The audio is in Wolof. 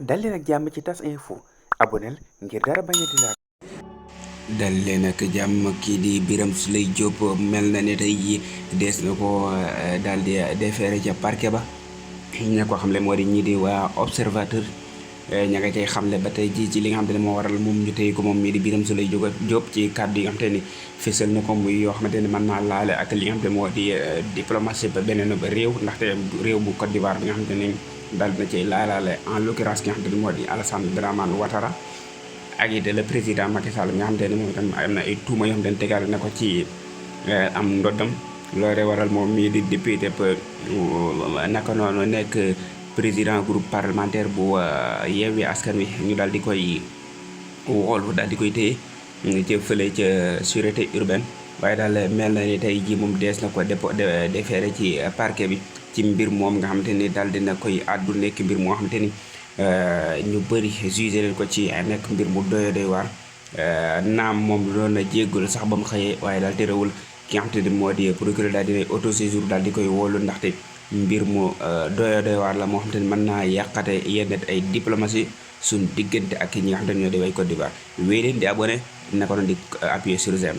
dal leen ak jàmm ci tas info aboneel ngir dara bañ a di laal. dal leen ak jàmm. kii di Birame Souleye Diop mel na ne tey jii dees na ko daal di déféré ca parquet ba ña ko xamle moo di ñii di waa observateur ña nga cay xamle ba tey jii ci li nga xam te ne moo waral moom ñu tey ko moom mii di Birame Souleye Diop ci kàddu yi nga xam te ni fésal na ko muy yoo xamante ne mën naa laale ak li nga xam te moo di diplomatie ba beneen ba réew ndaxte réew bu Côte d'Ivoire bi nga xam te ne daal dina cay laalaale en l'occurrence ki nga xam te ne moo di Alassane Dramane Ouattara ak it le président Macky Sall nga xam te ne moom itam am na ay tuuma yoo xam te ne tegaale na ko ci am ndoddam loole waral moom mii di député naka noonu nekk président groupe parlementaire bu Yewwi Askan Wi ñu daal di koy woolu daal di koy téye ci fële ca sûreté urbaine waaye daal mel na ni tey jii moom dees na ko déféré ci parquet bi ci mbir moom nga xamante ni daal dina koy àddu nekk mbir moo xamante ni ñu bëri jugé leen ko ci nekk mbir mu doy waar naam moom doon na jéggul sax ba mu xëyee waaye daal terewul ki nga xamante ni moo di procureur daal dinay autosaisir daal di koy wóolu ndaxte mbir mu doy waar la moo xamante ni mën naa yàqate yenn ay diplomatie suñ diggante ak ñi nga xamante ni ñoo di way Côte d'Ivoire wéy leen di abonné naka noonu di appuyer sur j'aime.